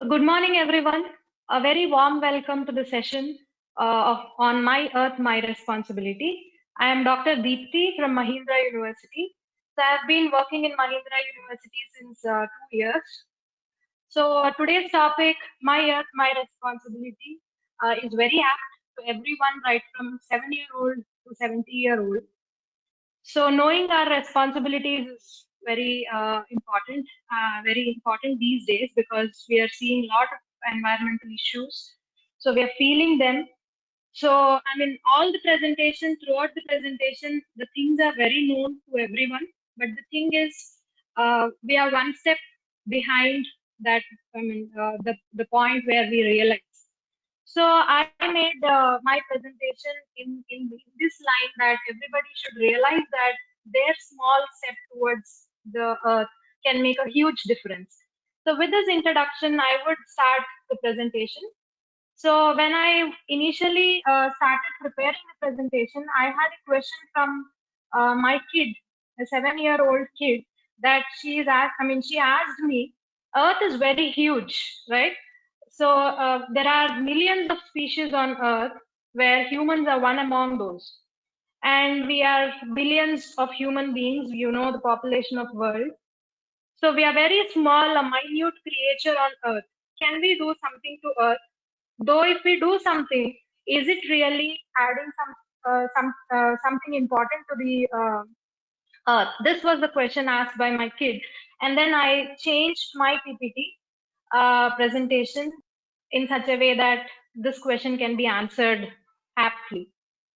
Good morning, everyone. A very warm welcome to the session on My Earth, My Responsibility. I am Dr. Deepthi from Mahindra University. So I've been working in Mahindra University since 2 years. So today's topic, My Earth, My Responsibility, is very apt to everyone, right from 7-year-old to 70-year-old. So knowing our responsibilities is very important these days because we are seeing a lot of environmental issues. So we are feeling them. So I mean, throughout the presentation, the things are very known to everyone. But the thing is, we are one step behind that. I mean, the point where we realize. So I made my presentation in this line that everybody should realize that their small step towards the earth can make a huge difference. So with this introduction, I would start the presentation. So when I initially started preparing the presentation, I had a question from my kid, a 7-year-old kid, that she asked me, Earth is very huge, right? So there are millions of species on Earth where humans are one among those. And we are billions of human beings, the population of world. So we are very small, a minute creature on Earth. Can we do something to Earth? Though if we do something, is it really adding something important to the Earth? This was the question asked by my kid, and then I changed my PPT presentation in such a way that this question can be answered aptly.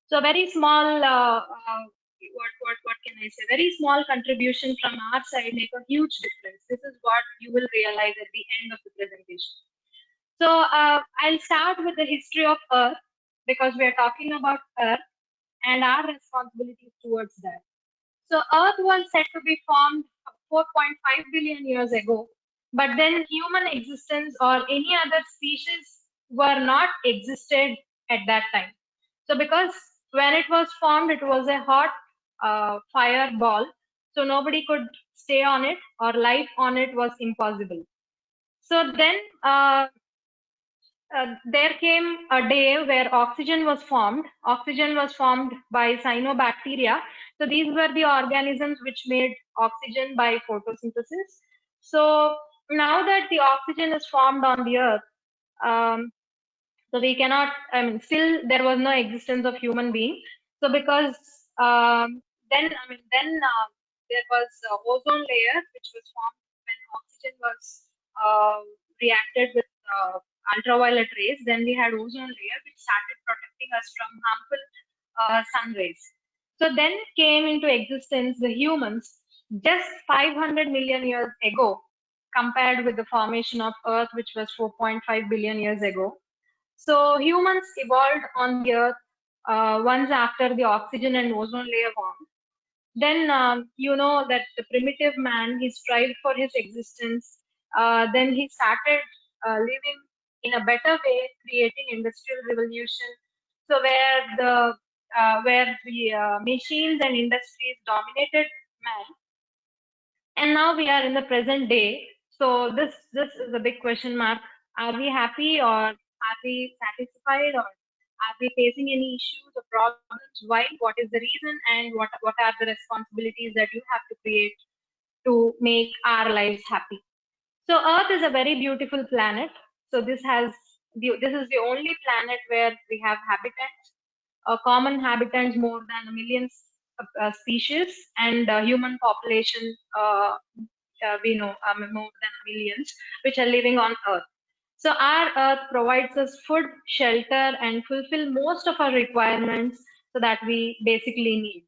So very small, what can I say? Very small contribution from our side make a huge difference. This is what you will realize at the end of the presentation. So I'll start with the history of Earth because we are talking about Earth and our responsibilities towards that. So Earth was said to be formed 4.5 billion years ago, but then human existence or any other species were not existed at that time. So because when it was formed, it was a hot fireball, so nobody could stay on it or life on it was impossible. So then there came a day where oxygen was formed. Oxygen was formed by cyanobacteria. So these were the organisms which made oxygen by photosynthesis. So now that the oxygen is formed on the earth, um, so we cannot, I mean, still there was no existence of human being. So because then there was ozone layer which was formed when oxygen was uh, reacted with ultraviolet rays. Then we had ozone layer which started protecting us from harmful sun rays. So then came into existence the humans just 500 million years ago compared with the formation of Earth, which was 4.5 billion years ago. So humans evolved on the Earth once after the oxygen and ozone layer formed. Then you know that the primitive man he strived for his existence. Then he started living in a better way, creating industrial revolution. So where the machines and industries dominated man, and now we are in the present day. So this is a big question mark. Are we happy or are we satisfied or are we facing any issues or problems? Why? What is the reason? And what are the responsibilities that you have to create to make our lives happy? So Earth is a very beautiful planet. So this is the only planet where we have habitats, common habitants more than a million species, and human population we know more than millions which are living on Earth. So our Earth provides us food, shelter, and fulfill most of our requirements so that we basically need.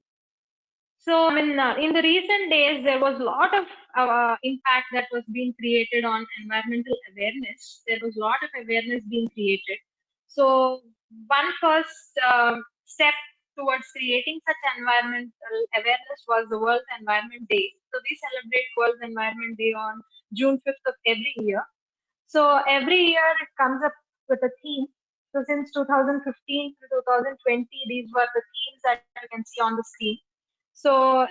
So, I mean, in the recent days, there was a lot of impact that was being created on environmental awareness. There was a lot of awareness being created. So, one first step towards creating such environmental awareness was the World Environment Day. So, we celebrate World Environment Day on June 5th of every year. So, every year it comes up with a theme. So, since 2015 to 2020, these were the themes that you can see on the screen. So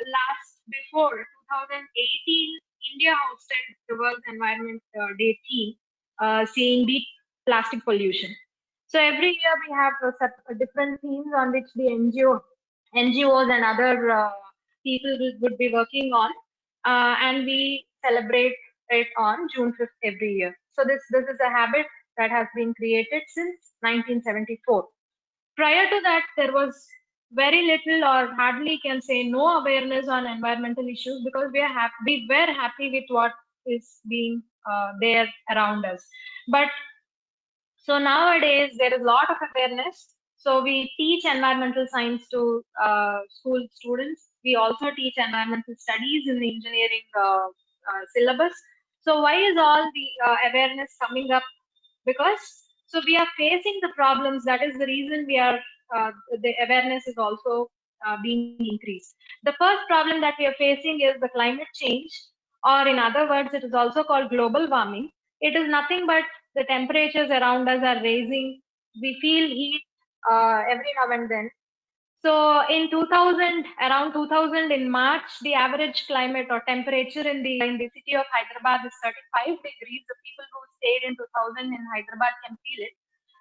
before 2018, India hosted the World Environment Day theme. seeing the plastic pollution. So every year we have different themes on which the NGOs and other people would be working on, and we celebrate it on June 5th every year. So this is a habit that has been created since 1974. Prior to that, there was very little or hardly can say no awareness on environmental issues because we were happy with what is being there around us. But so nowadays there is a lot of awareness. So we teach environmental science to school students. We also teach environmental studies in the engineering syllabus. So why is all the awareness coming up? Because so we are facing the problems. That is the reason we are the awareness is also being increased. The first problem that we are facing is the climate change, or in other words, it is also called global warming. It is nothing but the temperatures around us are raising. We feel heat every now and then. So in 2000, around 2000 in March, the average climate or temperature in the city of Hyderabad is 35 degrees. The people who stayed in 2000 in Hyderabad can feel it.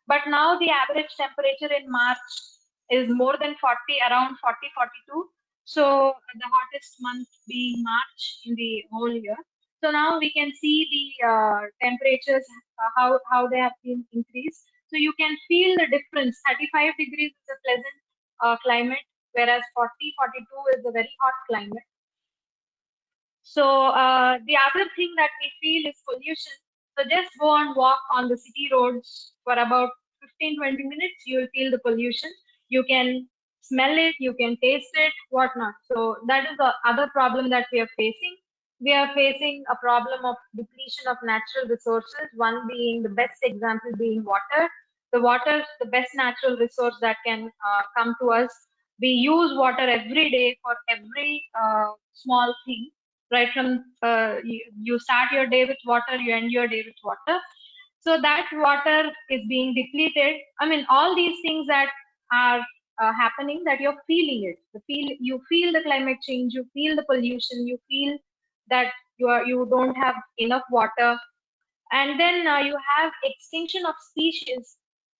But now the average temperature in March is more than 40, around 40, 42. So the hottest month being March in the whole year. So now we can see the temperatures, how they have been increased. So you can feel the difference. 35 degrees is a pleasant climate, whereas 40, 42 is a very hot climate. So the other thing that we feel is pollution. So just go and walk on the city roads for about 15, 20 minutes, you will feel the pollution. You can smell it, you can taste it, whatnot. So that is the other problem that we are facing. We are facing a problem of depletion of natural resources, one being the best example being water. The water is the best natural resource that can come to us. We use water every day for every small thing, right from you start your day with water, you end your day with water. So that water is being depleted. I mean, all these things that are happening, that you're feeling it. You feel the climate change, you feel the pollution, you feel that you don't have enough water, and then you have extinction of species.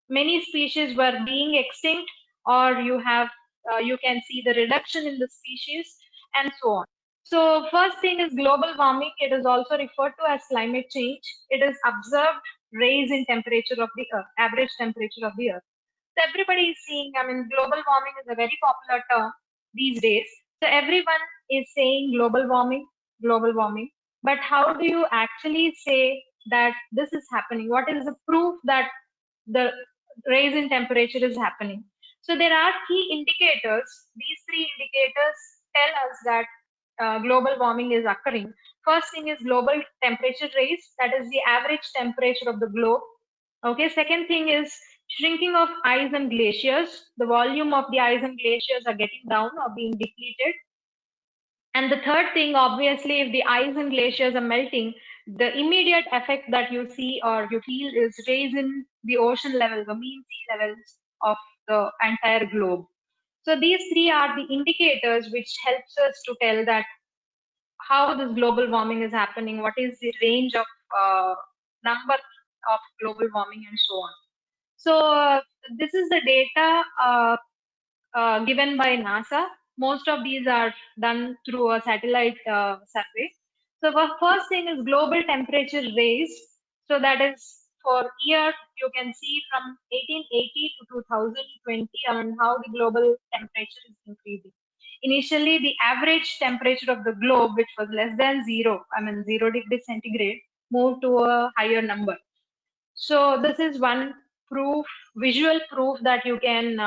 Many species were being extinct, or you can see the reduction in the species, and so on. So first thing is global warming. It is also referred to as climate change. It is observed rise in temperature of the earth, average temperature of the earth. So everybody is seeing, I mean, global warming is a very popular term these days. So everyone is saying global warming, global warming. But how do you actually say that this is happening? What is the proof that the rise in temperature is happening? So there are key indicators. These three indicators tell us that global warming is occurring. First thing is global temperature rise, that is the average temperature of the globe. Okay, second thing is shrinking of ice and glaciers. The volume of the ice and glaciers are getting down or being depleted. And the third thing, obviously, if the ice and glaciers are melting, the immediate effect that you see or you feel is raise in the ocean level, the mean sea levels of the entire globe. So these three are the indicators which helps us to tell that how this global warming is happening, what is the range of number of global warming, and so on. So this is the data given by NASA. Most of these are done through a satellite survey. So the first thing is global temperature rise. So that is for year, you can see from 1880 to 2020, I mean, how the global temperature is increasing. Initially, the average temperature of the globe, which was less than zero, I mean 0 degree centigrade, moved to a higher number. So this is one proof, visual proof that you can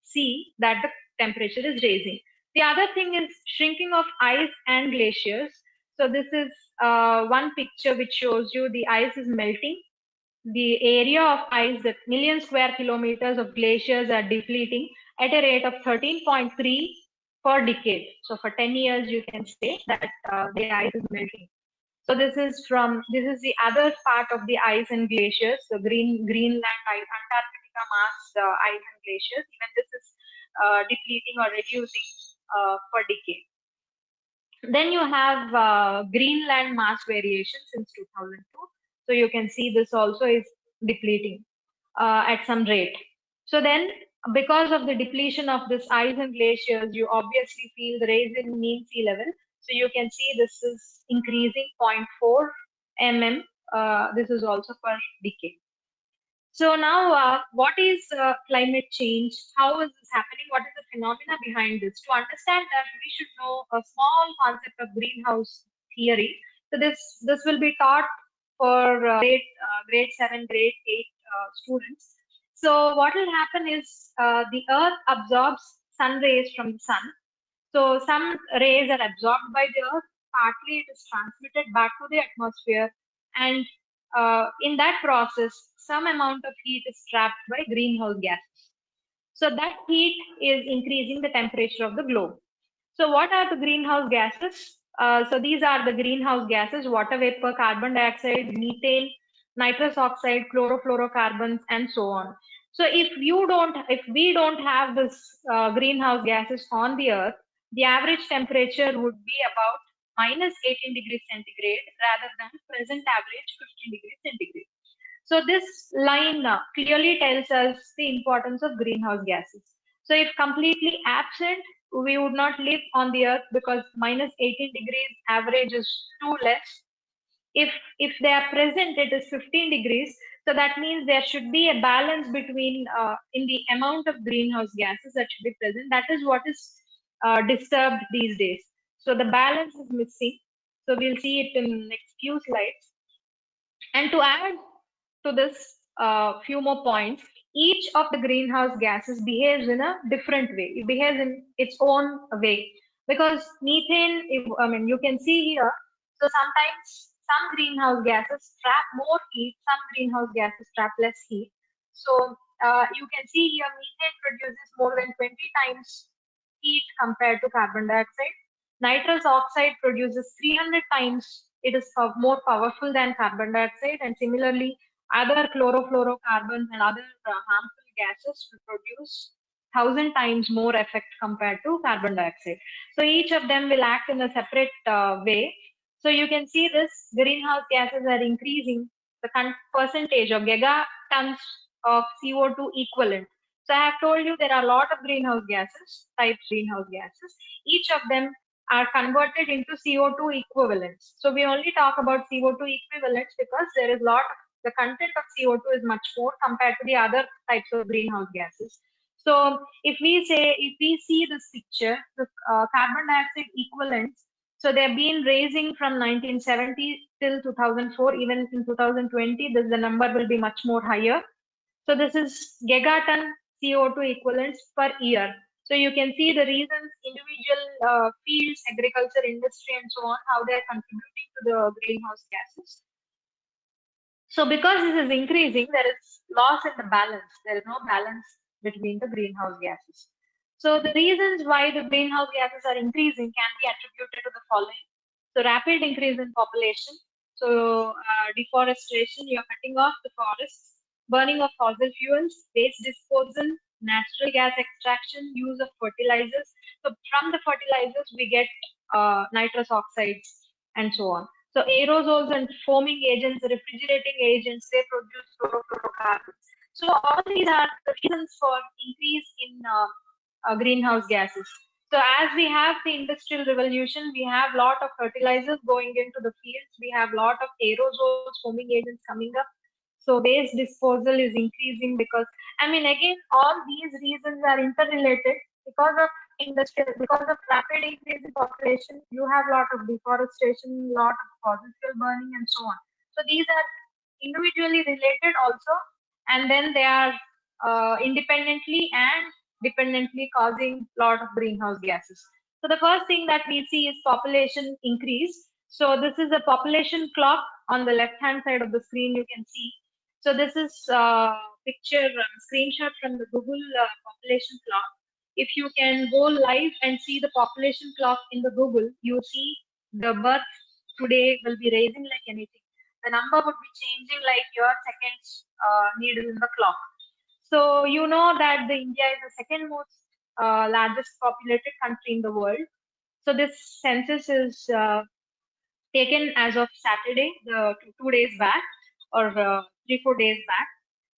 see that the temperature is rising. The other thing is shrinking of ice and glaciers. So this is one picture which shows you the ice is melting. The area of ice, that million square kilometers of glaciers are depleting at a rate of 13.3 per decade. So for 10 years, you can say that the ice is melting. So this is the other part of the ice and glaciers, the Greenland, Antarctica, Mars, ice and glaciers. Even this is depleting or reducing per decade. Then you have Greenland mass variation since 2002. So you can see this also is depleting at some rate. So then, because of the depletion of this ice and glaciers, you obviously feel the rise in mean sea level. So you can see this is increasing 0.4 mm. This is also per decade. So now, what is climate change? How is this happening? What is the phenomena behind this? To understand that, we should know a small concept of greenhouse theory. So this will be taught for grade 7, grade 8 students. So what will happen is the Earth absorbs sun rays from the sun. So some rays are absorbed by the Earth, partly it is transmitted back to the atmosphere, and in that process, some amount of heat is trapped by greenhouse gases. So that heat is increasing the temperature of the globe. So what are the greenhouse gases? So these are the greenhouse gases: water vapor, carbon dioxide, methane, nitrous oxide, chlorofluorocarbons, and so on. So if we don't have this greenhouse gases on the Earth, the average temperature would be about minus 18 degrees centigrade rather than present average 15 degrees centigrade. So this line clearly tells us the importance of greenhouse gases. So if completely absent, we would not live on the earth because minus 18 degrees average is too less. If they are present, it is 15 degrees. So that means there should be a balance between in the amount of greenhouse gases that should be present. That is what is disturbed these days. So the balance is missing. So we'll see it in next few slides. And to add to this few more points, each of the greenhouse gases behaves in a different way. It behaves in its own way. Because methane, you can see here, so sometimes some greenhouse gases trap more heat, some greenhouse gases trap less heat. So you can see here methane produces more than 20 times heat compared to carbon dioxide. Nitrous oxide produces 300 times, it is more powerful than carbon dioxide, and similarly, other chlorofluorocarbons and other harmful gases will produce 1,000 times more effect compared to carbon dioxide. So each of them will act in a separate way. So you can see this greenhouse gases are increasing the percentage of gigatons of CO2 equivalent. So I have told you there are a lot of greenhouse gases, types greenhouse gases. Each of them are converted into CO2 equivalents. So we only talk about CO2 equivalents because there is a lot of the content of CO2 is much more compared to the other types of greenhouse gases. So if we see this picture, the carbon dioxide equivalents, so they've been raising from 1970 till 2004. Even in 2020, the number will be much more higher. So this is gigaton CO2 equivalents per year. So you can see the reasons: individual fields, agriculture, industry, and so on, how they are contributing to the greenhouse gases. So because this is increasing, there is loss in the balance. There is no balance between the greenhouse gases. So the reasons why the greenhouse gases are increasing can be attributed to the following. So rapid increase in population. So deforestation, you're cutting off the forests, burning of fossil fuels, waste disposal, natural gas extraction, use of fertilizers. So from the fertilizers, we get nitrous oxides and so on. So aerosols and foaming agents, refrigerating agents, they produce chlorofluorocarbons. So all these are the reasons for increase in greenhouse gases. So as we have the industrial revolution, we have lot of fertilizers going into the fields. We have lot of aerosols, foaming agents coming up. So waste disposal is increasing because, again, all these reasons are interrelated. Because of industrial, because of rapid increase in population, you have lot of deforestation, lot of fossil fuel burning, and so on. So these are individually related also, and then they are independently and dependently causing lot of greenhouse gases. So the first thing that we see is population increase. So this is a population clock on the left hand side of the screen, you can see. So this is picture screenshot from the Google population clock. If you can go live and see the population clock in the Google, you see the birth today will be raising like anything. The number would be changing like your seconds needle in the clock. So you know that the India is the second most largest populated country in the world. So this census is taken as of Saturday, the 2 days back. or 3 4 days back.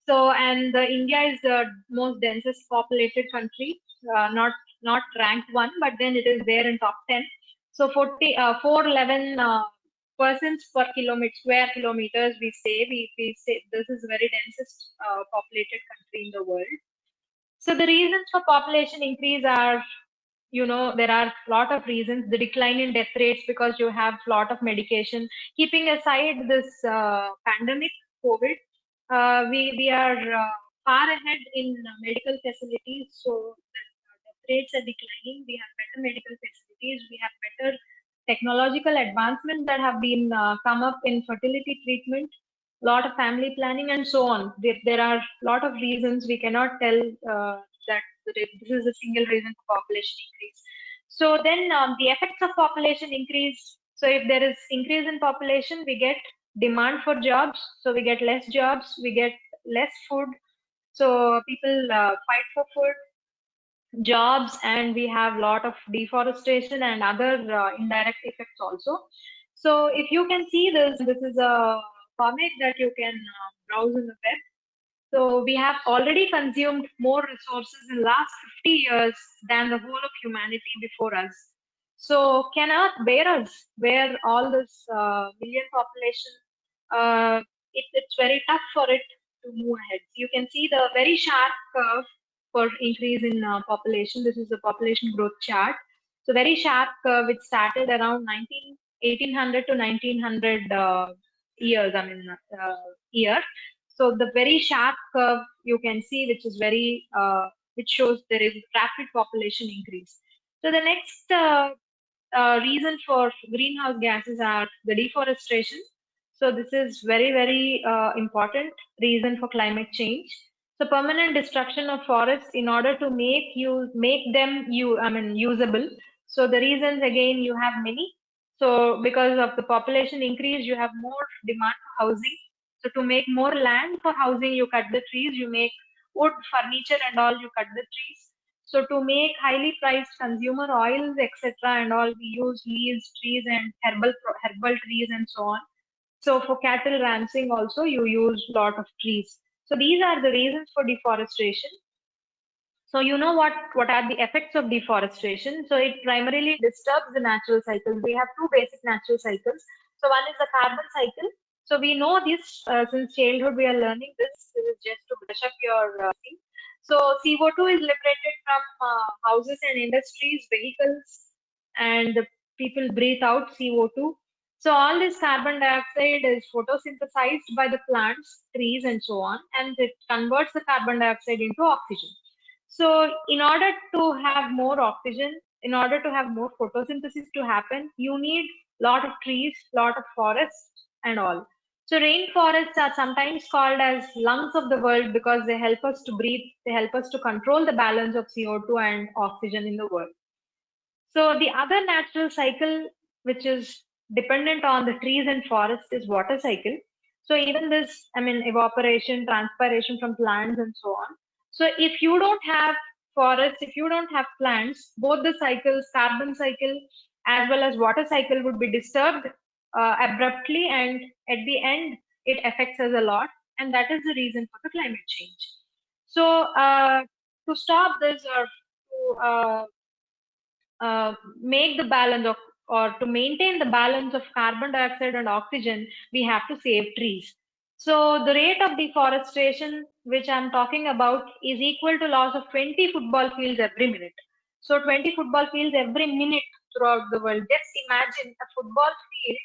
So, and India is the most densest populated country, not ranked one, but then it is there in top 10. So 411 persons per kilometer, square kilometers we say this is very densest populated country in the world. So the reasons for population increase are, there are a lot of reasons. The decline in death rates because you have a lot of medication. Keeping aside this pandemic, COVID, we are far ahead in medical facilities. So the death rates are declining. We have better medical facilities. We have better technological advancements that have been come up in fertility treatment, lot of family planning, and so on. There are a lot of reasons. We cannot tell that this is a single reason for population increase. So then the effects of population increase. So if there is increase in population, we get demand for jobs. So we get less jobs, we get less food. So people fight for food, jobs, and we have a lot of deforestation and other indirect effects also. So if you can see this is a comic that you can browse in the web. So we have already consumed more resources in last 50 years than the whole of humanity before us. So can Earth bear us, bear all this million population? It's very tough for it to move ahead. You can see the very sharp curve for increase in population. This is the population growth chart. So very sharp curve, which started around 1800 to 1900 years, year. So the very sharp curve you can see, which is which shows there is rapid population increase. So the next reason for greenhouse gases are the deforestation. So this is very important reason for climate change. So permanent destruction of forests in order to make them usable. So the reasons again you have many. So because of the population increase, you have more demand for housing. So to make more land for housing, you cut the trees, you make wood, furniture and all, you cut the trees. So to make highly priced consumer oils, etc., and all, we use leaves, trees, and herbal trees, and so on. So for cattle rancing, also you use lot of trees. So these are the reasons for deforestation. So you know what are the effects of deforestation? So it primarily disturbs the natural cycles. We have two basic natural cycles. So one is the carbon cycle. So we know this since childhood. We are learning this. This is just to brush up your thing. So CO2 is liberated from houses and industries, vehicles, and the people breathe out CO2. So all this carbon dioxide is photosynthesized by the plants, trees, and so on, and it converts the carbon dioxide into oxygen. So in order to have more oxygen, in order to have more photosynthesis to happen, you need lot of trees, lot of forests and all. So rainforests are sometimes called as lungs of the world because they help us to breathe, they help us to control the balance of CO2 and oxygen in the world. So the other natural cycle which is dependent on the trees and forests is water cycle. So even this, evaporation, transpiration from plants and so on. So if you don't have forests, if you don't have plants, both the cycles, carbon cycle as well as water cycle would be disturbed abruptly, and at the end it affects us a lot, and that is the reason for the climate change. So to stop this, or to make the balance of, or to maintain the balance of carbon dioxide and oxygen, we have to save trees. So the rate of deforestation, which I'm talking about, is equal to loss of 20 football fields every minute. So 20 football fields every minute throughout the world. Just imagine a football field.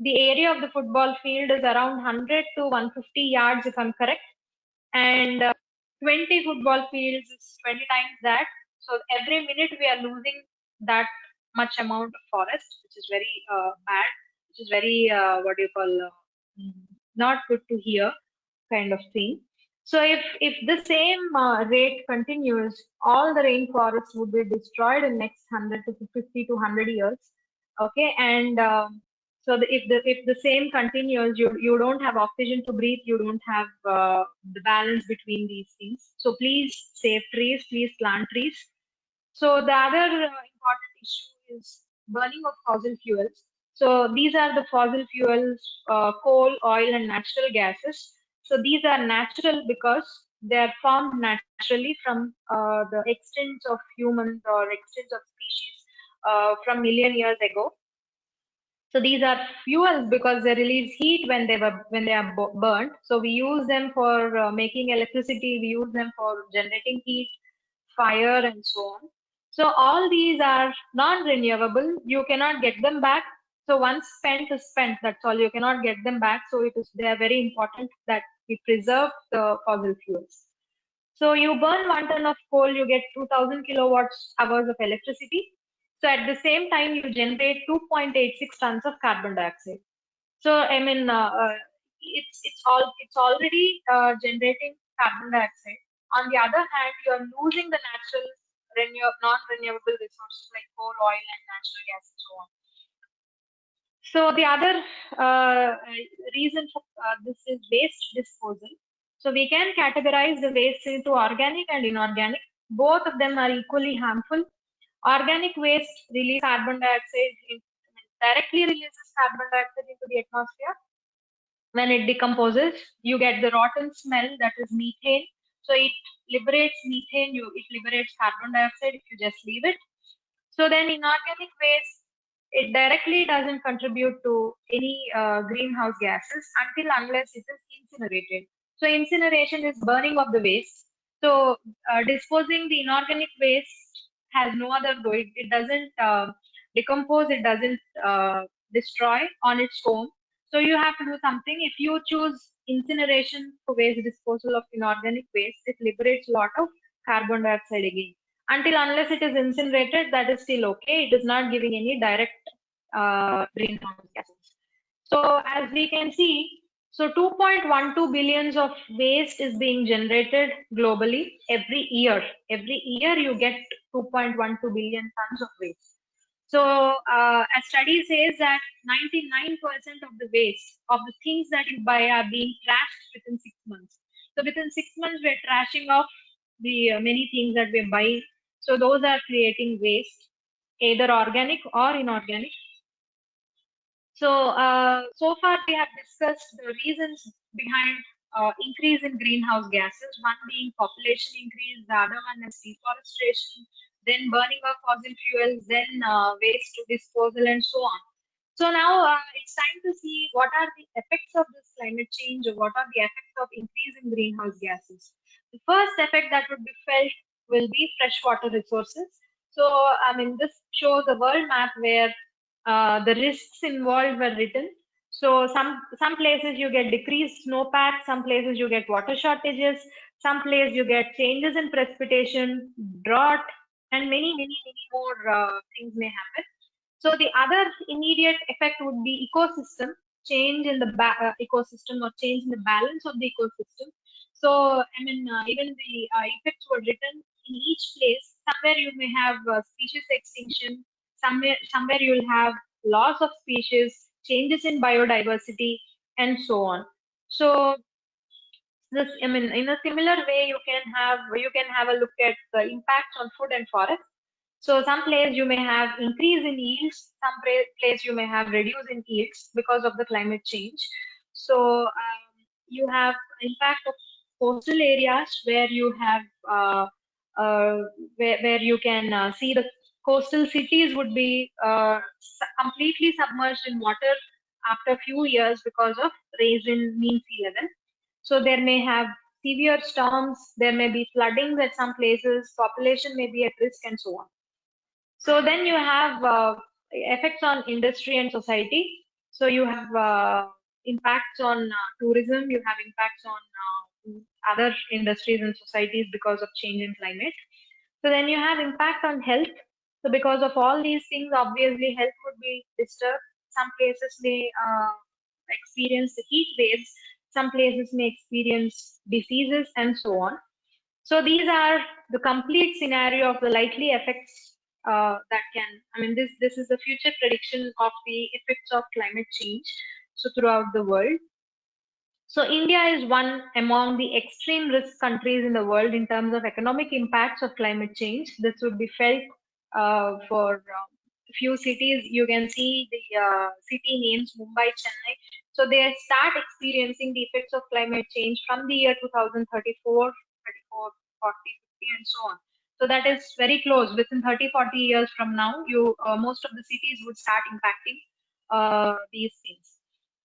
The area of the football field is around 100 to 150 yards, if I'm correct. And 20 football fields is 20 times that. So every minute we are losing that much amount of forest, which is very bad, which is very what do you call not good to hear, kind of thing. So if the same rate continues, all the rainforests would be destroyed in next 100 to 50 to 100 years. Okay, and so if the same continues, you don't have oxygen to breathe, you don't have the balance between these things. So please save trees, please plant trees. So the other important issue is burning of fossil fuels. So these are the fossil fuels, coal, oil, and natural gases. So these are natural because they are formed naturally from the extent of humans or extent of species from million years ago. So these are fuels because they release heat when they are burnt. So we use them for making electricity. We use them for generating heat, fire, and so on. So all these are non-renewable. You cannot get them back. So once spent is spent. That's all. You cannot get them back. So they are very important that we preserve the fossil fuels. So you burn 1 ton of coal, you get 2000 kilowatts hours of electricity. So at the same time, you generate 2.86 tons of carbon dioxide. So I mean, it's already generating carbon dioxide. On the other hand, you are losing the natural non-renewable resources like coal, oil, and natural gas, and so on. So the other reason for this is waste disposal. So we can categorize the waste into organic and inorganic. Both of them are equally harmful. Organic waste release carbon dioxide, directly releases carbon dioxide into the atmosphere. When it decomposes, you get the rotten smell, that is methane. So it liberates methane, it liberates carbon dioxide if you just leave it. So then inorganic waste, it directly doesn't contribute to any greenhouse gases until unless it is incinerated. So incineration is burning of the waste. So disposing the inorganic waste has no other goal. It doesn't decompose, it doesn't destroy on its own. So you have to do something. If you choose incineration for waste disposal of inorganic waste, it liberates a lot of carbon dioxide again. Until unless it is incinerated, that is still okay. It is not giving any direct greenhouse gases. So as we can see, so 2.12 billions of waste is being generated globally every year. Every year you get 2.12 billion tons of waste. So a study says that 99% of the waste of the things that you buy are being trashed within 6 months. So within 6 months, we're trashing off the many things that we're buying. So those are creating waste, either organic or inorganic. So far we have discussed the reasons behind increase in greenhouse gases. One being population increase, the other one is deforestation, then burning of fossil fuels, then waste disposal, and so on. So now it's time to see what are the effects of this climate change, or what are the effects of increase in greenhouse gases. The first effect that would be felt will be freshwater resources. So I mean, this shows a world map where the risks involved were written. So some places you get decreased snowpack, some places you get water shortages, some places you get changes in precipitation, drought, and many more things may happen. So the other immediate effect would be ecosystem change in the ecosystem, or change in the balance of the ecosystem. So I mean, even the effects were written in each place. Somewhere you may have species extinction. Somewhere you'll have loss of species, changes in biodiversity, and so on. So this, I mean, in a similar way, you can have a look at the impacts on food and forest. So some place you may have increase in yields, some place you may have reduce in yields because of the climate change. So you have impact of coastal areas where you have uh, where you can see the coastal cities would be completely submerged in water after a few years because of rise in mean sea level. So there may have severe storms, there may be floodings at some places, population may be at risk, and so on. So then you have effects on industry and society. So you have impacts on tourism, you have impacts on other industries and societies because of change in climate. So then you have impact on health. So because of all these things, obviously health would be disturbed. Some places may experience the heat waves, some places may experience diseases, and so on. So these are the complete scenario of the likely effects that can, I mean, this is the future prediction of the effects of climate change. So throughout the world. So India is one among the extreme risk countries in the world in terms of economic impacts of climate change. This would be felt for few cities, you can see the city names Mumbai, Chennai. So they start experiencing the effects of climate change from the year 2034, 34, 40, 50, and so on. So that is very close. Within 30, 40 years from now, you most of the cities would start impacting these things.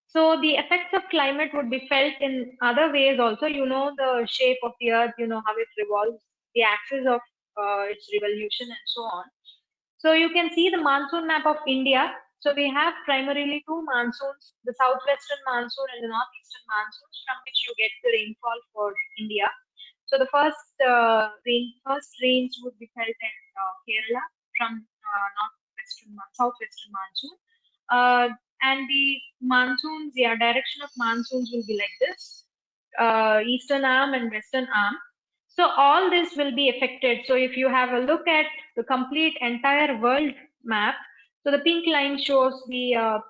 So the effects of climate would be felt in other ways also. You know the shape of the earth, you know how it revolves, the axis of its revolution, and so on. So you can see the monsoon map of India. So we have primarily two monsoons, the southwestern monsoon and the northeastern monsoons, from which you get the rainfall for India. So the first rains would be felt in Kerala from southwestern monsoon. And the monsoons, yeah, direction of monsoons will be like this: eastern arm and western arm. So all this will be affected. So if you have a look at the complete entire world map, so the pink line shows the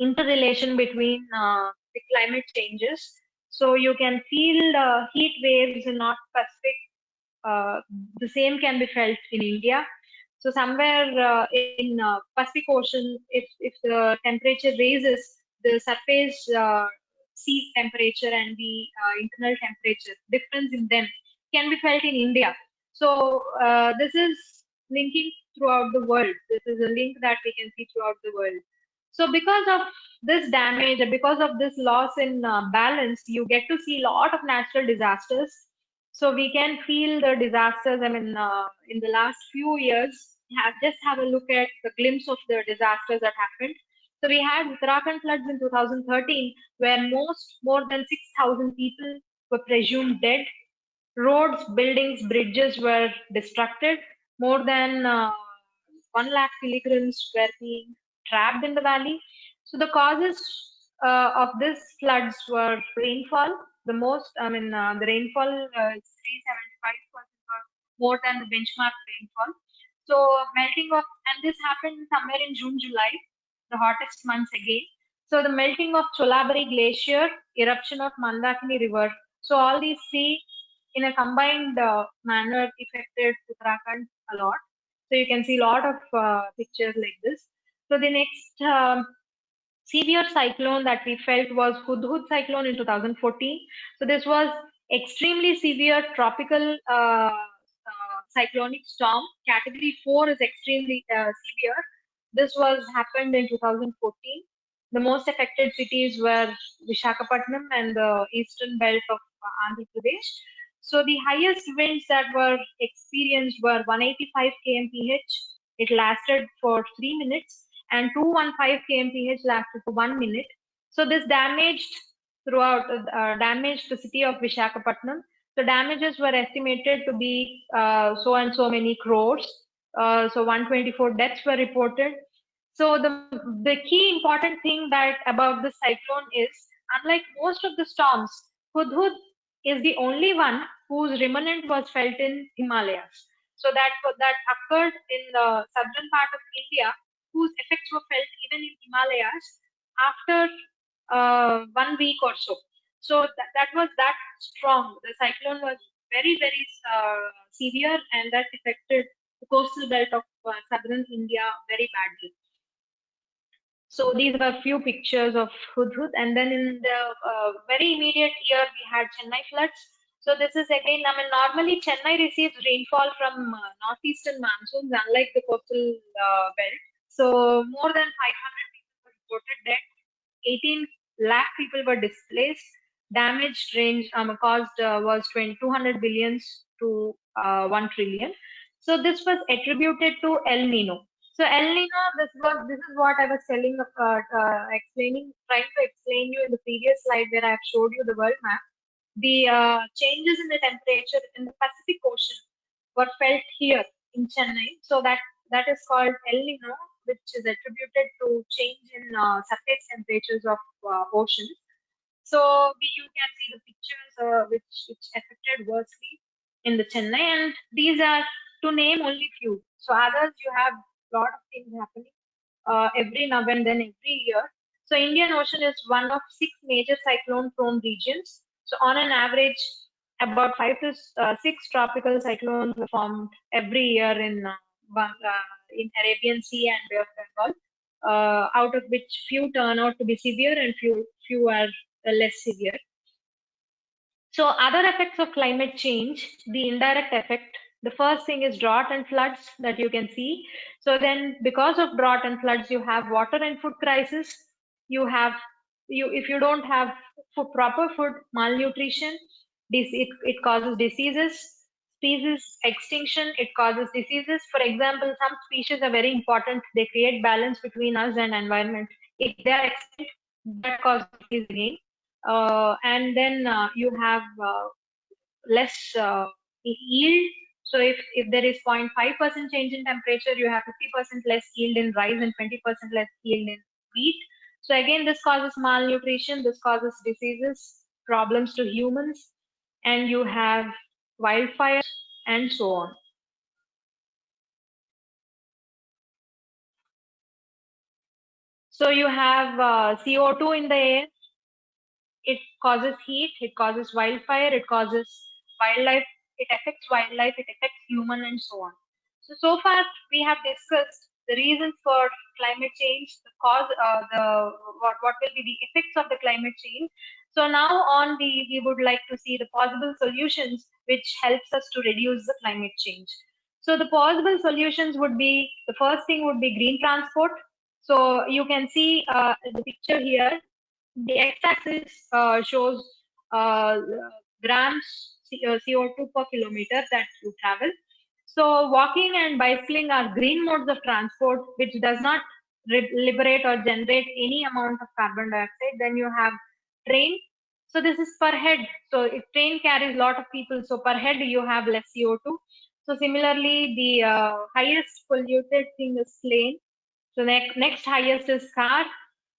interrelation between the climate changes. So you can feel heat waves in North Pacific. Uh, the same can be felt in India. So somewhere in Pacific Ocean, if the temperature raises, the surface sea temperature and the internal temperature difference in them can be felt in India. So this is linking throughout the world. This is a link that we can see throughout the world. So because of this damage, because of this loss in balance, you get to see a lot of natural disasters. So we can feel the disasters. I mean, in the last few years, just have a look at the glimpse of the disasters that happened. So we had Uttarakhand floods in 2013, where more than 6,000 people were presumed dead. Roads, buildings, bridges were destructed. More than 1 lakh pilgrims were being trapped in the valley. So the causes of this floods were rainfall. The rainfall is 375% or more than the benchmark rainfall. So melting of, and this happened somewhere in June, July, the hottest months again. So the melting of Cholabari Glacier, eruption of Mandakini River. So all these three in a combined manner affected Uttarakhand a lot. So you can see a lot of pictures like this. So the next severe cyclone that we felt was Hudhud cyclone in 2014. So this was extremely severe tropical cyclonic storm. Category 4 is extremely severe. This was happened in 2014. The most affected cities were Vishakhapatnam and the eastern belt of Andhra Pradesh. So the highest winds that were experienced were 185 kmph. It lasted for 3 minutes, and 215 kmph lasted for 1 minute. So this damaged the city of Vishakhapatnam. The damages were estimated to be so and so many crores. So 124 deaths were reported. So the key important thing that about this cyclone is, unlike most of the storms, Hudhud is the only one whose remnant was felt in Himalayas. So that occurred in the southern part of India, whose effects were felt even in Himalayas after 1 week or so. So that was that strong. The cyclone was very severe, and that affected the coastal belt of southern India very badly. So these were a few pictures of Hudhud, and then in the very immediate year we had Chennai floods. So this is again, I mean, normally Chennai receives rainfall from northeastern monsoons, unlike the coastal belt. So more than 500 people were reported dead. 18 lakh people were displaced. Damage range caused was 200 billions to 1 trillion. So this was attributed to El Nino. So El Nino, this is what I was trying to explain you in the previous slide where I have showed you the world map. The changes in the temperature in the Pacific Ocean were felt here in Chennai. So that is called El Nino, which is attributed to change in surface temperatures of oceans. So you can see the pictures which affected worstly in the Chennai, and these are to name only few. So others you have lot of things happening every now and then every year. So Indian Ocean is one of 6 major cyclone-prone regions. So on an average, about 5 to 6 tropical cyclones are formed every year in in Arabian Sea and Bay of Bengal, out of which few turn out to be severe and few are less severe. So other effects of climate change, the indirect effect, the first thing is drought and floods that you can see. So then because of drought and floods, you have water and food crisis. You have, if you don't have proper food, malnutrition, it causes diseases, species extinction, it causes diseases. For example, some species are very important. They create balance between us and environment. If they are extinct, that causes disease again. And then you have less yield. So if there is 0.5% change in temperature, you have 50% less yield in rice and 20% less yield in wheat. So again, this causes malnutrition, this causes diseases, problems to humans, and you have wildfires and so on. So you have CO2 in the air. It causes heat, it causes wildfire, it causes wildlife, it affects wildlife, it affects human and so on. So far we have discussed the reasons for climate change, the cause, what will be the effects of the climate change. So now on we would like to see the possible solutions which helps us to reduce the climate change. So the possible solutions would be, the first thing would be green transport. So you can see the picture here, the x-axis shows grams CO2 per kilometer that you travel. So walking and bicycling are green modes of transport, which does not liberate or generate any amount of carbon dioxide. Then you have train. So this is per head. So if train carries a lot of people, so per head you have less CO2. So similarly, the highest polluted thing is plane. So next highest is car.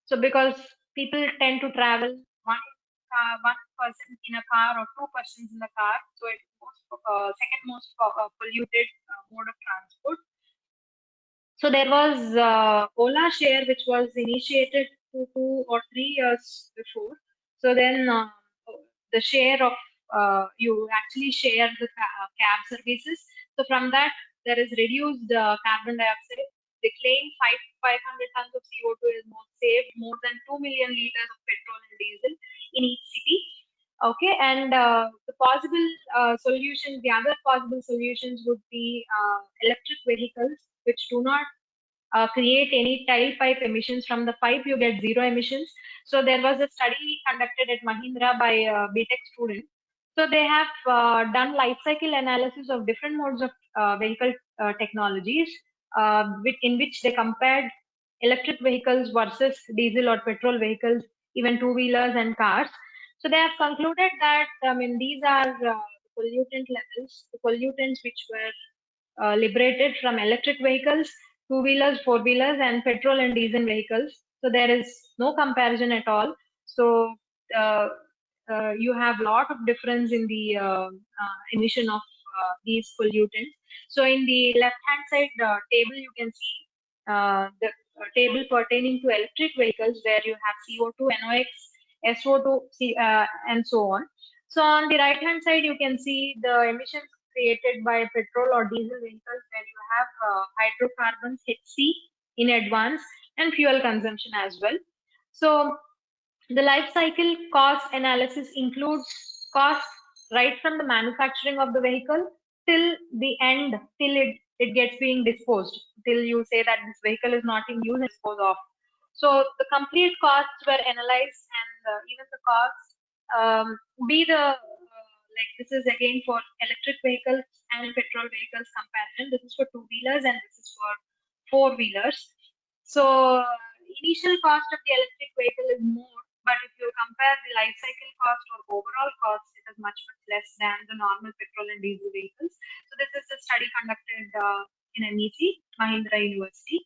So because people tend to travel one person in a car or two persons in a car, so it's second most polluted mode of transport. So there was Ola Share, which was initiated 2 or 3 years before. So then the share of you actually share the cab services. So from that there is reduced carbon dioxide. They claim 500 tons of CO2 is saved more than 2 million liters of petrol and diesel in each city. Okay, and the possible solutions, the other possible solutions would be electric vehicles, which do not create any tailpipe emissions. From the pipe you get zero emissions. So there was a study conducted at Mahindra by BTech students. So they have done life cycle analysis of different modes of vehicle technologies, in which they compared electric vehicles versus diesel or petrol vehicles, even two-wheelers and cars. So they have concluded that, I mean, these are pollutant levels, the pollutants which were liberated from electric vehicles, two-wheelers, four-wheelers, and petrol and diesel vehicles. So there is no comparison at all. So uh, you have a lot of difference in the emission of these pollutants. So in the left-hand side table, you can see the table pertaining to electric vehicles, where you have CO2, NOx, SO2, and so on. So on the right-hand side, you can see the emissions created by petrol or diesel vehicles, where you have hydrocarbons, HC in advance, and fuel consumption as well. So the life cycle cost analysis includes costs right from the manufacturing of the vehicle till the end, till it gets being disposed, till you say that this vehicle is not in use and dispose of. So the complete costs were analyzed, and even the costs be the like, this is again for electric vehicles and petrol vehicles comparison. This is for two-wheelers and this is for four-wheelers. So initial cost of the electric vehicle is more, but if you compare the life cycle cost or overall cost, it is much less than the normal petrol and diesel vehicles. So this is a study conducted in MEC, Mahindra University.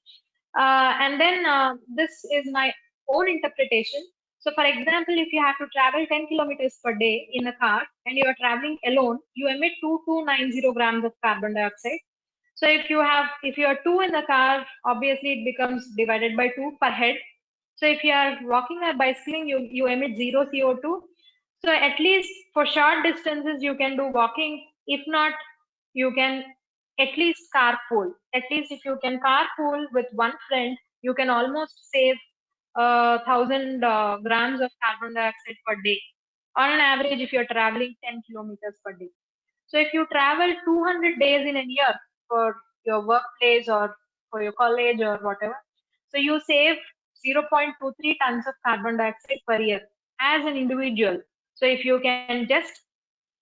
And then this is my own interpretation. So for example, if you have to travel 10 kilometers per day in a car and you are traveling alone, you emit 2290 grams of carbon dioxide. So if you are two in the car, obviously it becomes divided by two per head. So if you are walking or bicycling, you emit zero CO2. So at least for short distances, you can do walking. If not, you can at least carpool. At least if you can carpool with one friend, you can almost save 1,000 grams of carbon dioxide per day. On an average, if you're traveling 10 kilometers per day. So if you travel 200 days in a year for your workplace or for your college or whatever, so you save 0.23 tons of carbon dioxide per year as an individual. So if you can just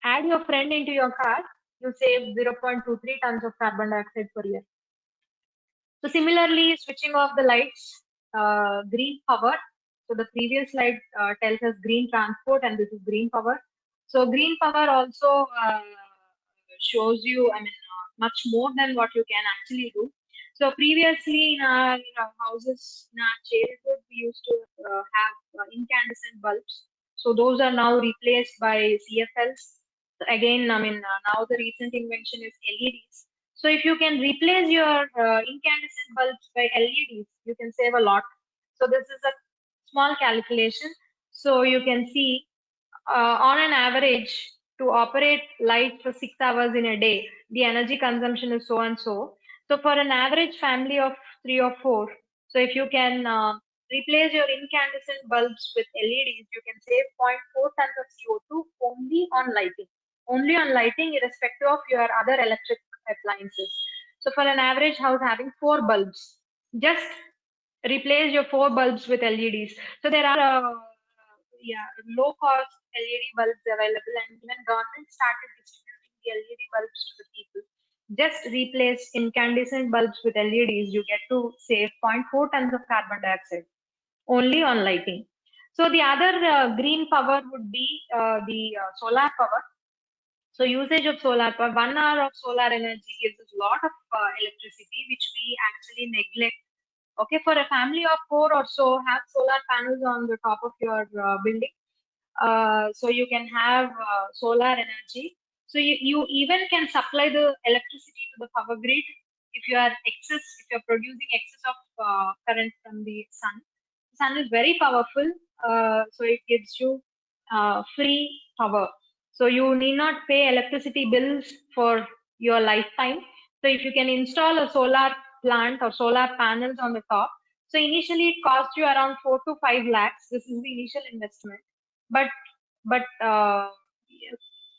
add your friend into your car, you save 0.23 tons of carbon dioxide per year. So similarly, switching off the lights, green power. So the previous slide tells us green transport, and this is green power. So green power also shows you, I mean, much more than what you can actually do. So previously in our houses, in our childhood, we used to have incandescent bulbs. So those are now replaced by CFLs. So again, I mean, now the recent invention is LEDs. So if you can replace your incandescent bulbs by LEDs, you can save a lot. So this is a small calculation. So you can see on an average to operate light for 6 hours in a day, the energy consumption is so and so. So for an average family of three or four, so if you can replace your incandescent bulbs with LEDs, you can save zero point 0.4 tons of CO2 only on lighting. Only on lighting, irrespective of your other electric appliances. So for an average house having four bulbs, just replace your four bulbs with LEDs. So there are yeah, low cost LED bulbs available, and even government started distributing the LED bulbs to the people. Just replace incandescent bulbs with LEDs, you get to save zero point 0.4 tons of carbon dioxide only on lighting. So the other green power would be the solar power. So usage of solar power, 1 hour of solar energy gives us a lot of electricity, which we actually neglect. Okay, for a family of four or so, have solar panels on the top of your building. So you can have solar energy. So you even can supply the electricity to the power grid if you are excess, if you're producing excess of current from the sun. The sun is very powerful, so it gives you free power. So you need not pay electricity bills for your lifetime. So if you can install a solar plant or solar panels on the top, so initially it costs you around 4 to 5 lakhs. This is the initial investment, but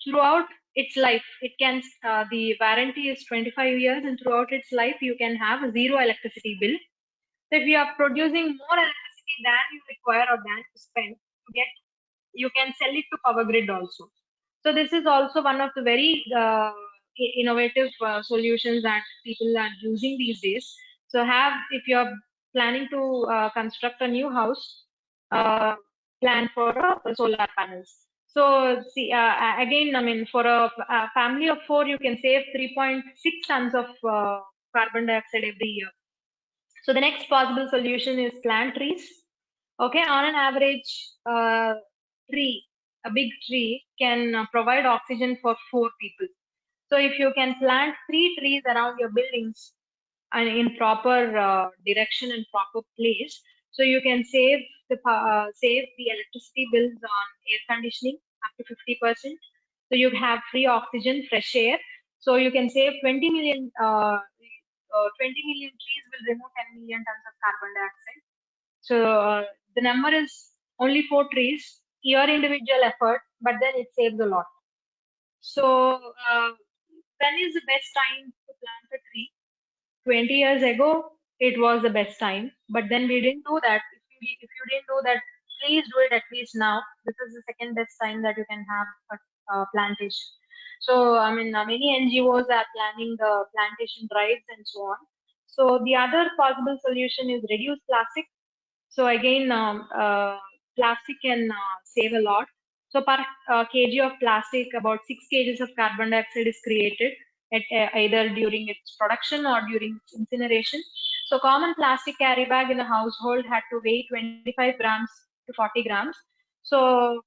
throughout its life, it can the warranty is 25 years, and throughout its life, you can have a zero electricity bill. So if you are producing more electricity than you require or than you spend, you can sell it to power grid also. So this is also one of the very innovative solutions that people are using these days. So have, if you're planning to construct a new house, uh, plan for solar panels. So see, again, I mean, for a family of four, you can save 3.6 tons of carbon dioxide every year. So the next possible solution is plant trees. Okay, on an average, tree, a big tree can provide oxygen for four people. So if you can plant 3 trees around your buildings and in proper direction and proper place, so you can save the electricity bills on air conditioning up to 50%. So you have free oxygen, fresh air. So you can save 20 million. 20 million trees will remove 10 million tons of carbon dioxide. So the number is only 4 trees, your individual effort, but then it saves a lot. So when is the best time to plant a tree? 20 years ago, it was the best time, but then we didn't do that. If you didn't do that, please do it at least now. This is the second best time that you can have a plantation. So, I mean, many NGOs are planning the plantation drives and so on. So, the other possible solution is reduce plastic. So again, plastic can save a lot. So per kg of plastic, about 6 kgs of carbon dioxide is created at either during its production or during its incineration. So common plastic carry bag in a household had to weigh 25 grams to 40 grams. So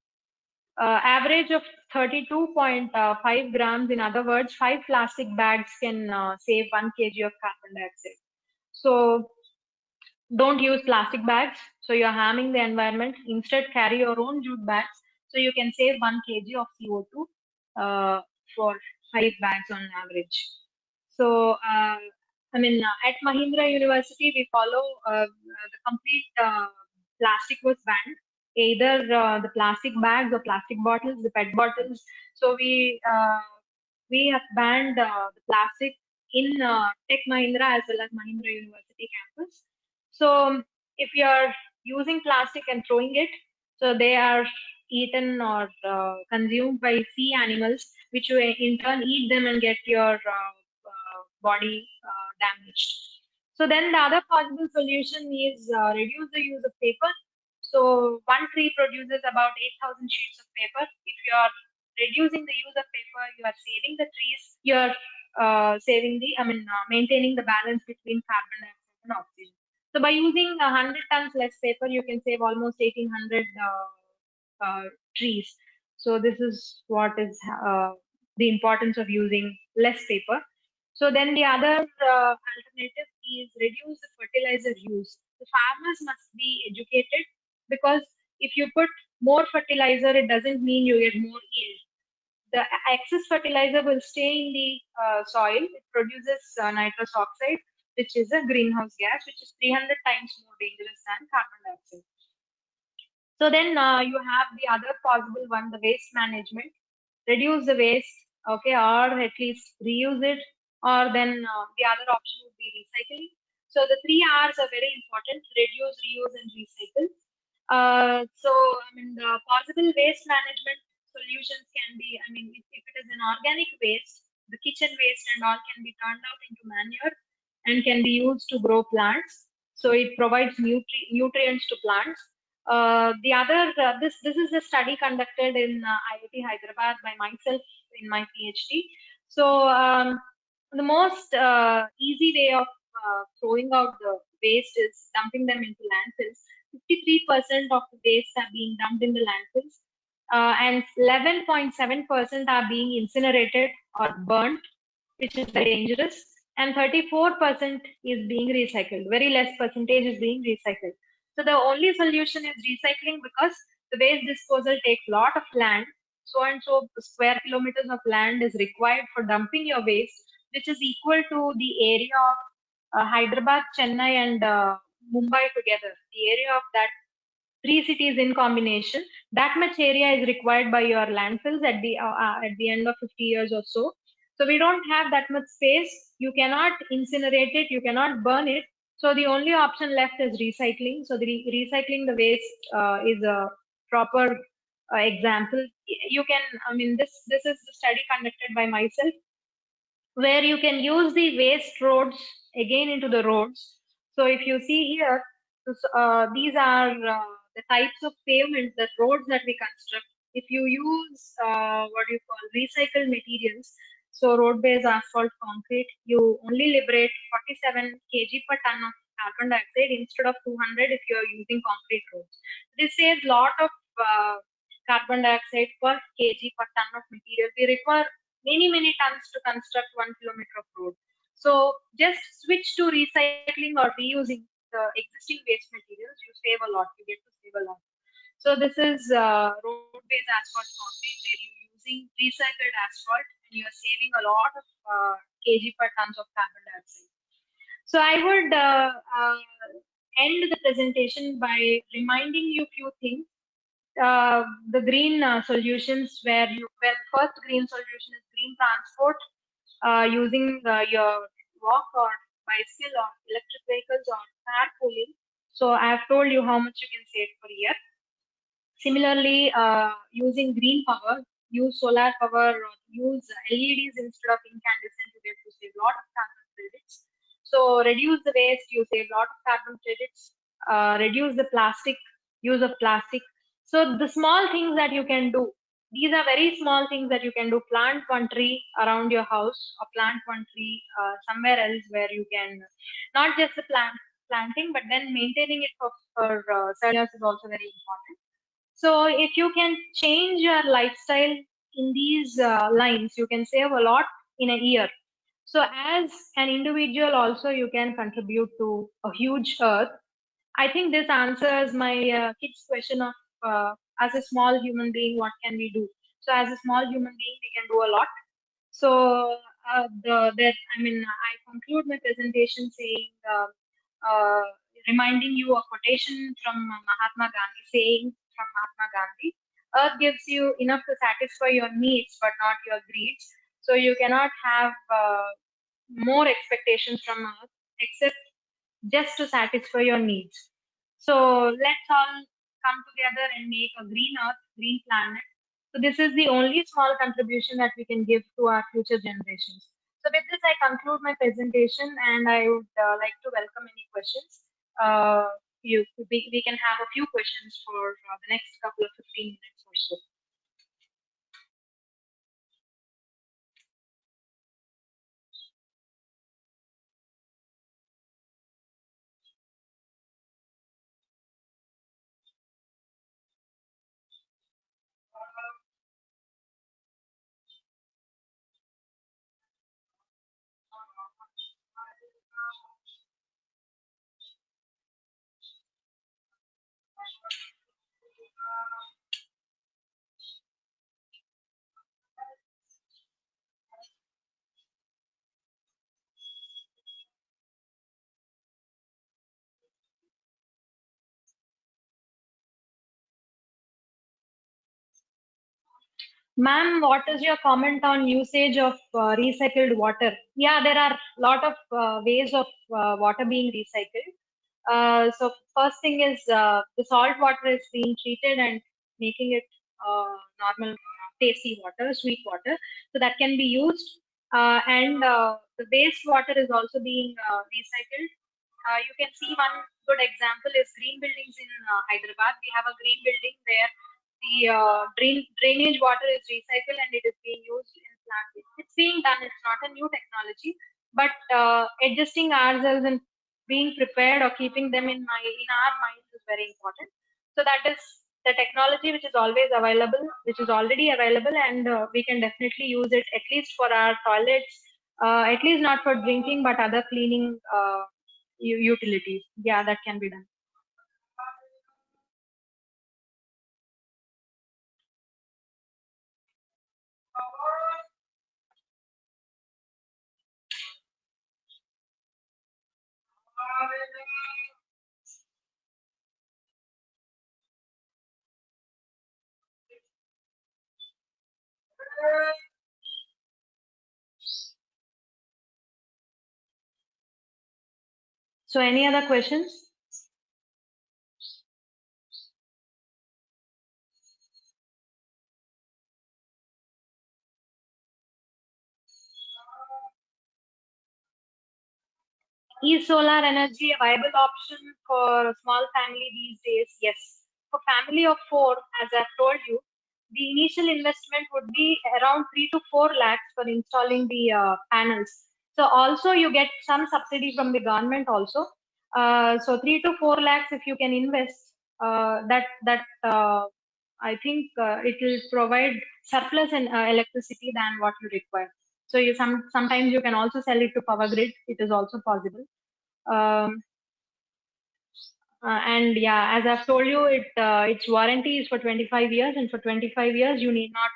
average of 32.5 grams. In other words, 5 plastic bags can save 1 kg of carbon dioxide. So don't use plastic bags, so you're harming the environment. Instead, carry your own jute bags, so you can save 1 kg of CO2 for 5 bags on average. So, at Mahindra University, we follow the complete plastic was banned, either the plastic bags or plastic bottles, the PET bottles. So we have banned the plastic in Tech Mahindra as well as Mahindra University campus. So if you are using plastic and throwing it, so they are eaten or consumed by sea animals, which you in turn eat them and get your body damaged. So then the other possible solution is reduce the use of paper. So one tree produces about 8,000 sheets of paper. If you are reducing the use of paper, you are saving the trees. You are maintaining the balance between carbon dioxide and oxygen. So by using 100 tons less paper, you can save almost 1,800 trees. So this is what is the importance of using less paper. So then the other alternative is reduce the fertilizer use. The farmers must be educated, because if you put more fertilizer, it doesn't mean you get more yield. The excess fertilizer will stay in the soil. It produces nitrous oxide, which is a greenhouse gas, which is 300 times more dangerous than carbon dioxide. So then you have the other possible one, the waste management. Reduce the waste, okay, or at least reuse it, or then the other option would be recycling. So the three R's are very important: reduce, reuse, and recycle. The possible waste management solutions can be, if it is an organic waste, the kitchen waste and all can be turned out into manure and can be used to grow plants. So it provides nutrients to plants. The other, this is a study conducted in IIT Hyderabad by myself in my PhD. So the most easy way of throwing out the waste is dumping them into landfills. 53% of the waste are being dumped in the landfills, and 11.7% are being incinerated or burnt, which is very dangerous, and 34% is being recycled. Very less percentage is being recycled. So the only solution is recycling, because the waste disposal takes a lot of land. So and so square kilometers of land is required for dumping your waste, which is equal to the area of Hyderabad, Chennai, and Mumbai together. The area of that three cities in combination, that much area is required by your landfills at the end of 50 years or so. So we don't have that much space. You cannot incinerate it, you cannot burn it. So the only option left is recycling. So the recycling the waste is a proper example. You can, this is the study conducted by myself, where you can use the waste roads again into the roads. So if you see here, these are the types of pavements, that roads that we construct. If you use what you call recycled materials, so road-based asphalt concrete, you only liberate 47 kg per ton of carbon dioxide instead of 200 if you are using concrete roads. This saves lot of carbon dioxide per kg per ton of material. We require many tons to construct 1 kilometer of road. So just switch to recycling or reusing the existing waste materials. You save a lot. You get to save a lot. So this is road-based asphalt concrete, where you're using recycled asphalt and you are saving a lot of kg per tons of carbon dioxide. So I would end the presentation by reminding you few things. The green solutions, where the first green solution is green transport, using your walk or bicycle or electric vehicles or carpooling. So I have told you how much you can save per year. Similarly, using green power, use solar power or use LEDs instead of incandescent, you get to save a lot of carbon credits. So reduce the waste, you save a lot of carbon credits. Reduce the use of plastic. So the small things that you can do, these are very small things that you can do. Plant one tree around your house, or plant one tree somewhere else where you can, not just the planting, but then maintaining it for 7 years is also very important. So if you can change your lifestyle in these lines, you can save a lot in a year. So as an individual also, you can contribute to a huge earth. I think this answers my kid's question of as a small human being, what can we do? So as a small human being, we can do a lot. So I conclude my presentation saying, uh, reminding you a quotation from Mahatma Gandhi, saying from Mahatma Gandhi, Earth gives you enough to satisfy your needs, but not your greeds. So you cannot have more expectations from Earth except just to satisfy your needs. So let's all come together and make a green Earth, green planet. So this is the only small contribution that we can give to our future generations. So with this, I conclude my presentation, and I would like to welcome any questions. Uh, we can have a few questions for the next couple of 15 minutes or so. Ma'am, what is your comment on usage of recycled water? Yeah, there are a lot of ways of water being recycled. So first thing is the salt water is being treated and making it normal, tasty water, sweet water. So that can be used. And the wastewater is also being recycled. You can see one good example is green buildings in Hyderabad. We have a green building where the drainage water is recycled and it is being used in plant. It's being done. It's not a new technology, but adjusting ourselves and being prepared or keeping them in our minds is very important. So that is the technology which is always available, which is already available, and we can definitely use it at least for our toilets, at least not for drinking, but other cleaning utilities. Yeah, that can be done. So, any other questions? Is solar energy a viable option for a small family these days? Yes. For family of four, as I've told you, the initial investment would be around 3 to 4 lakhs for installing the panels. So also you get some subsidy from the government also. So 3 to 4 lakhs if you can invest, I think it will provide surplus in electricity than what you require. So sometimes you can also sell it to power grid. It is also possible. Um, and yeah, as I've told you, its warranty is for 25 years, and for 25 years you need not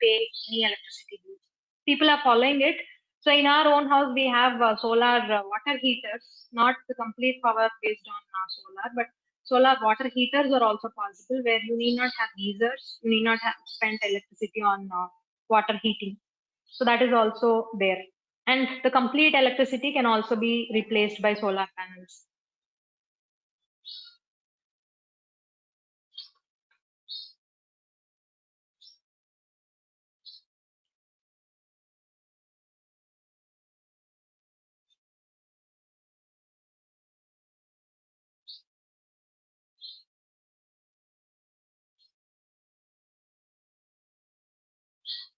pay any electricity bills. People are following it. So in our own house, we have solar water heaters, not the complete power based on solar, but solar water heaters are also possible where you need not have geysers, you need not have spent electricity on water heating. So that is also there. And the complete electricity can also be replaced by solar panels.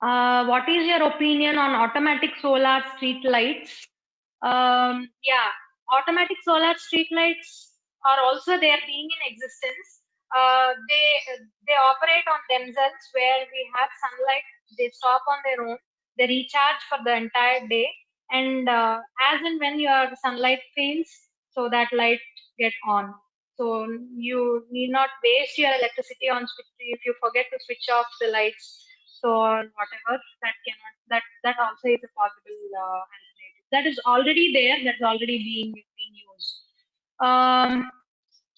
What is your opinion on automatic solar street lights? Yeah, automatic solar street lights are also there being in existence. They operate on themselves where we have sunlight. They stop on their own. They recharge for the entire day, and as and when your sunlight fails, so that light get on. So you need not waste your electricity on switch if you forget to switch off the lights. So or whatever, that cannot, that also is a possible alternative. That is already there. That's already being used. Um,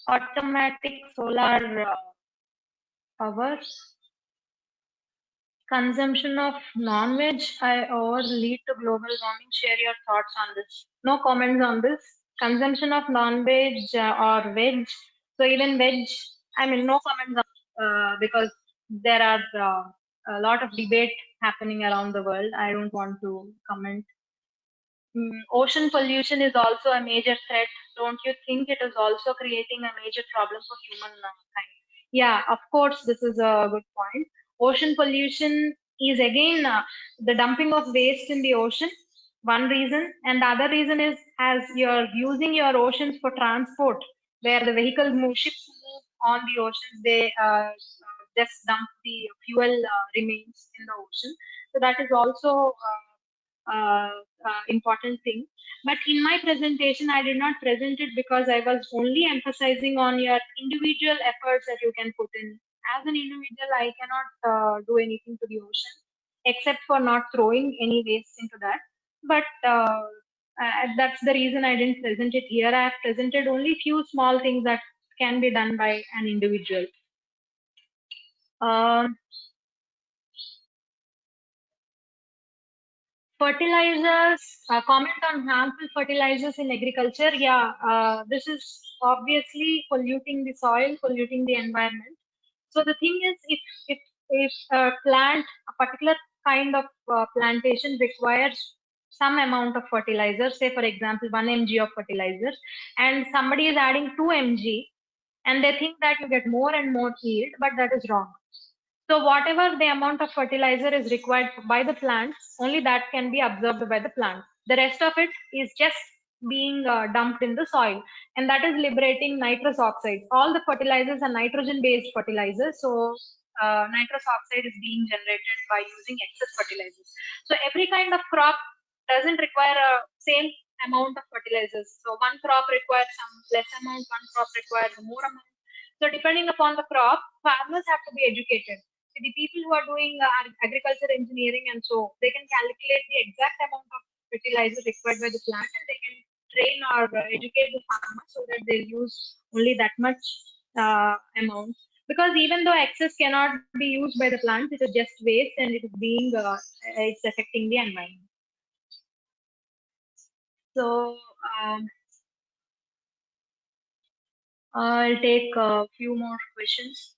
Automatic solar power. Consumption of non-veg I or lead to global warming. Share your thoughts on this. No comments on this. Consumption of non-veg or veg. So even veg, I mean, no comments on because there are a lot of debate happening around the world. I don't want to comment. Ocean pollution is also a major threat. Don't you think it is also creating a major problem for humankind? Yeah, of course, this is a good point. Ocean pollution is again the dumping of waste in the ocean, one reason. And the other reason is as you're using your oceans for transport, where the vehicles move, ships move on the oceans, they just dump the fuel remains in the ocean. So that is also important thing. But in my presentation, I did not present it because I was only emphasizing on your individual efforts that you can put in. As an individual, I cannot do anything to the ocean except for not throwing any waste into that. But that's the reason I didn't present it here. I have presented only few small things that can be done by an individual. Um, Fertilizers, comment on harmful fertilizers in agriculture. Yeah, this is obviously polluting the soil, polluting the environment. So the thing is, if a plant, a particular kind of plantation requires some amount of fertilizer, say for example 1 mg of fertilizer, and somebody is adding 2 mg, and they think that you get more and more yield, but that is wrong. So whatever the amount of fertilizer is required by the plant, only that can be absorbed by the plant. The rest of it is just being dumped in the soil, and that is liberating nitrous oxide. All the fertilizers are nitrogen-based fertilizers, so nitrous oxide is being generated by using excess fertilizers. So every kind of crop doesn't require a same amount of fertilizers. So one crop requires some less amount, one crop requires more amount. So depending upon the crop, farmers have to be educated. So the people who are doing agriculture engineering and so they can calculate the exact amount of fertilizer required by the plant, and they can train or educate the farmers so that they use only that much amount. Because even though excess cannot be used by the plants, it is just waste and it is being it's affecting the environment. So I'll take a few more questions.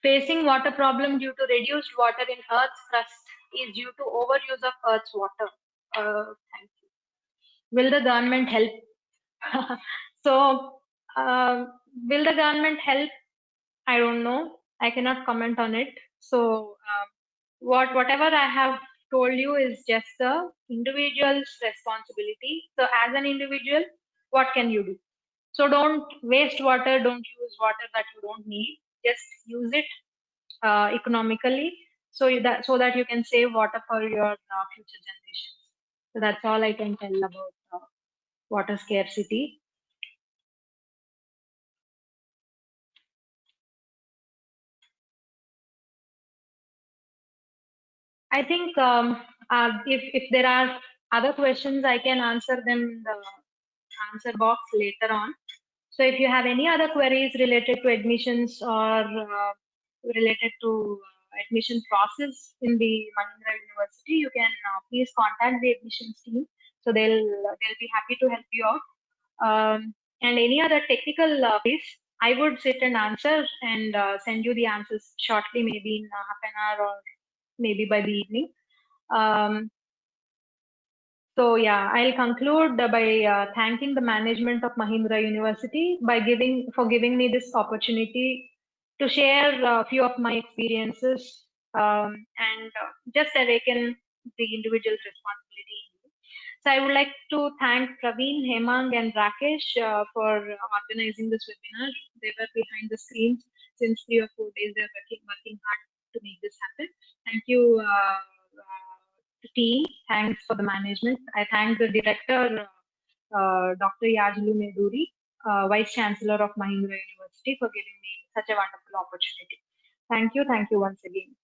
Facing water problem due to reduced water in Earth's crust is due to overuse of Earth's water. Thank you. Will the government help? So, will the government help? I don't know. I cannot comment on it. So, whatever I have told you is just the individual's responsibility. So, as an individual, what can you do? So, don't waste water. Don't use water that you don't need. Just use it economically, so that you can save water for your future generations. So that's all I can tell about water scarcity. I think if there are other questions, I can answer them in the answer box later on. So if you have any other queries related to admissions or related to admission process in the Mahindra University, you can please contact the admissions team. So they'll be happy to help you out. And any other technical piece, I would sit and answer and send you the answers shortly, maybe in half an hour or maybe by the evening. So yeah, I'll conclude by thanking the management of Mahindra University by giving me this opportunity to share a few of my experiences and just awaken the individual's responsibility. So I would like to thank Praveen, Hemang, and Rakesh for organizing this webinar. They were behind the screens since 3 or 4 days. They're working hard to make this happen. Thank you, team. Thanks for the management. I thank the director, Dr. Yajlu Meduri, Vice Chancellor of Mahindra University, for giving me such a wonderful opportunity. Thank you. Thank you once again.